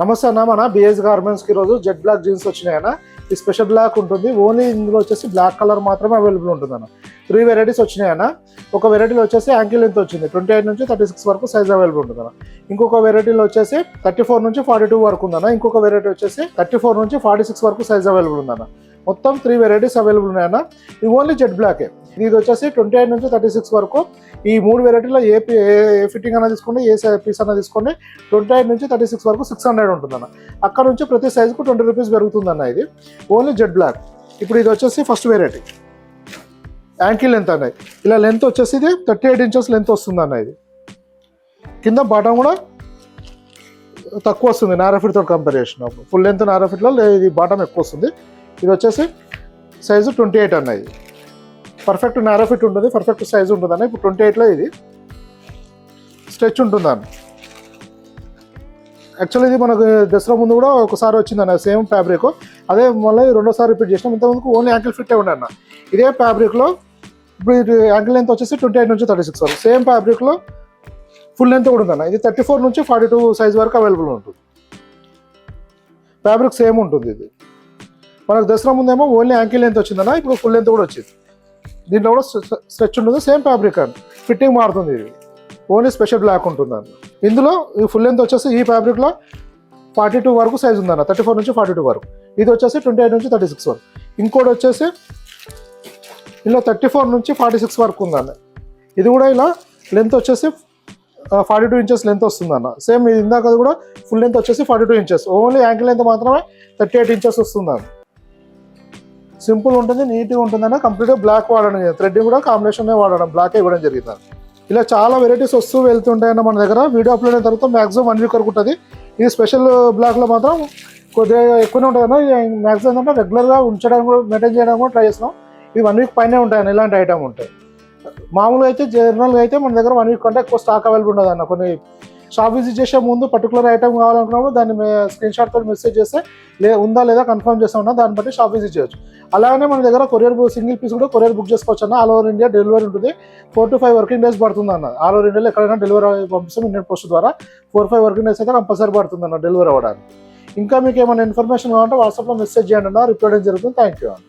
నమస్తే అన్న, మన బిఎస్ గార్మెంట్స్కి ఈరోజు జెడ్ బ్లాక్ జీన్స్ వచ్చినాయన్న. ఈ స్పెషల్ బ్లాక్ ఉంటుంది, ఓన్లీ ఇందులో వచ్చేసి బ్లాక్ కలర్ మాత్రమే అవైలబుల్ ఉంటుందన్న. 3 వెరైటీస్ వచ్చినాయన్న. ఒక వెరైటీలో వచ్చేసి యాంకిల్ లెంత్ వచ్చింది, 28 నుంచి 36 వరకు సైజ్ అవైలబుల్ ఉంటుందన్న. ఇంకొక వెరైటీలో వచ్చేసి 34 నుంచి 42 వరకు ఉందన్న. ఇంకొక వెరైటీ వచ్చేసి 34 నుంచి 46 వరకు సైజ్ అవైలబుల్ ఉందన్న. మొత్తం 3 వెరైటీస్ అవైలబుల్ ఉన్నాయన్న. ఇది ఓన్లీ జెడ్ బ్లాకే. ఇది వచ్చేసి 28 నుంచి 36 వరకు. ఈ 3 వెరైటీలో ఏ ఫిట్టింగ్ అన్న తీసుకోండి, ఏ పీస్ అన్న తీసుకోండి, 28 నుంచి 36 వరకు 600 ఉంటుందన్న. అక్కడ నుంచి ప్రతి సైజుకు 20 రూపీస్ పెరుగుతుందన్న. ఇది ఓన్లీ జెడ్ బ్లాక్. ఇప్పుడు ఇది వచ్చేసి ఫస్ట్ వెరైటీ యాంకిల్ లెంత్ అన్నది. ఇలా లెంత్ వచ్చేసి ఇది 38 ఇంచెస్ లెంత్ వస్తుందన్న. ఇది కింద బాటం కూడా తక్కువ వస్తుంది నారా ఫిట్ తోటి కంపేర్ చేసినప్పుడు. ఫుల్ లెంత్ నారా ఫిట్లో ఇది బాటం ఎక్కువ వస్తుంది. ఇది వచ్చేసి సైజు 28 అన్న. ఇది పర్ఫెక్ట్ నారా ఫిట్ ఉంటుంది, పర్ఫెక్ట్ సైజు ఉంటుంది అన్న. ఇప్పుడు 28లో ఇది స్ట్రెచ్ ఉంటుందన్న. యాక్చువల్లీ ఇది మనకు దసరా ముందు కూడా ఒకసారి వచ్చిందన్న సేమ్ ఫ్యాబ్రిక్. అదే మళ్ళీ రెండోసారి రిపీట్ చేసినాం. ఇంతకుముందుకు ఓన్లీ యాంకిల్ ఫిట్టే ఉండే అన్న. ఇదే ఫ్యాబ్రిక్లో ఇప్పుడు యాంకిల్ లెంత్ వచ్చేసి 28 నుంచి 36 వరకు. సేమ్ ఫ్యాబ్రిక్లో ఫుల్ లెంత్ కూడా ఉందన్న. ఇది 34 నుంచి 42 సైజ్ వరకు అవైలబుల్ ఉంటుంది. ఫ్యాబ్రిక్ సేమ్ ఉంటుంది. ఇది మనకు దసరా ముందేమో ఓన్లీ యాంకిల్ లెంత్ వచ్చిందన్న, ఇప్పుడు ఫుల్ లెంత్ కూడా వచ్చింది. దీంట్లో కూడా స్ట్రెచ్ ఉంటుంది, సేమ్ ఫ్యాబ్రిక్ అని ఫిట్టింగ్ మారుతుంది. ఇది ఓన్లీ స్పెషల్ బ్లాక్ ఉంటుందన్న. ఇందులో ఈ ఫుల్ లెంత్ వచ్చేసి ఈ ఫ్యాబ్రిక్లో 42 వరకు సైజ్ ఉందన్న, 34 నుంచి 42 వరకు. ఇది వచ్చేసి 28 నుంచి 36 వరకు. ఇంకోటి వచ్చేసి ఇలా 34 నుంచి 46 వరకు ఉందన్న. ఇది కూడా ఇలా లెంత్ వచ్చేసి 42 ఇంచెస్ లెంత్ వస్తుందన్న. సేమ్ ఇది ఇందాక కూడా ఫుల్ లెంత్ వచ్చేసి 42 ఇంచెస్. ఓన్లీ యాంకిల్ లెంత్ మాత్రమే 38 ఇంచెస్ వస్తుందన్న. సింపుల్ ఉంటుంది, నీట్గా ఉంటుందన్న. కంప్లీట్గా బ్లాక్ వాడడం, థ్రెడ్డింగ్ కూడా కాంబినేషన్ వాడడం, బ్లాకే ఇవ్వడం జరిగింది. ఇలా చాలా వెరైటీస్ వస్తూ వెళ్తుంటాయన్న మన దగ్గర. వీడియో అప్లోడ్ అయిన తర్వాత మ్యాక్సిమం 1 వీక్ వరకు ఉంటుంది. ఇది స్పెషల్ బ్లాక్లో మాత్రం కొద్దిగా ఎక్కువనే ఉంటుందన్న. మ్యాక్సిమం ఏంటంటే రెగ్యులర్గా ఉంచడానికి కూడా, మెయింటైన్ చేయడానికి కూడా ట్రై చేస్తున్నాం. ఇది 1 వీక్ పైనే ఉంటాయన్న ఇలాంటి ఐటమ్ ఉంటాయి. మామూలుగా అయితే జనరల్గా అయితే మన దగ్గర 1 వీక్ కంటే ఎక్కువ స్టాక్ అవైలబుల్ ఉండదు అన్న. కొన్ని షాప్ విజిట్ చేసే ముందు పర్టికులర్ ఐటమ్ కావాలనుకున్నప్పుడు దాన్ని స్క్రీన్ షాట్ తోటి మెసేజ్ చేస్తే ఉందా లేదా కన్ఫర్మ్ చేస్తా ఉన్నా, దాన్ని బట్టి షాప్ విజిట్ చేయొచ్చు. అలాగే మన దగ్గర కొరియర్ సింగిల్ పీస్ కూడా కొరియర్ బుక్ చేసుకోవచ్చు అన్న. ఆల్ ఓవర్ ఇండియా డెలివరీ ఉంటుంది. 4 to 5 వర్కింగ్ డేస్ పడుతుంది అన్న. ఆల్ ఓవర్ ఇండియాలో ఎక్కడైనా డెలివరీ పంపిస్తాం ఇండియన్ పోస్ట్ ద్వారా. 4-5 వర్కింగ్ డేస్ అయితే కంపల్సరీ పడుతుంది అన్న డెలివరీ అవ్వడానికి. ఇంకా మీకు ఏమైనా ఇన్ఫర్మేషన్ కావాలంటే వాట్సాప్లో మెసేజ్ చేయండి అన్న, రిప్లై జరుగుతుంది. థ్యాంక్ యూ అన్న.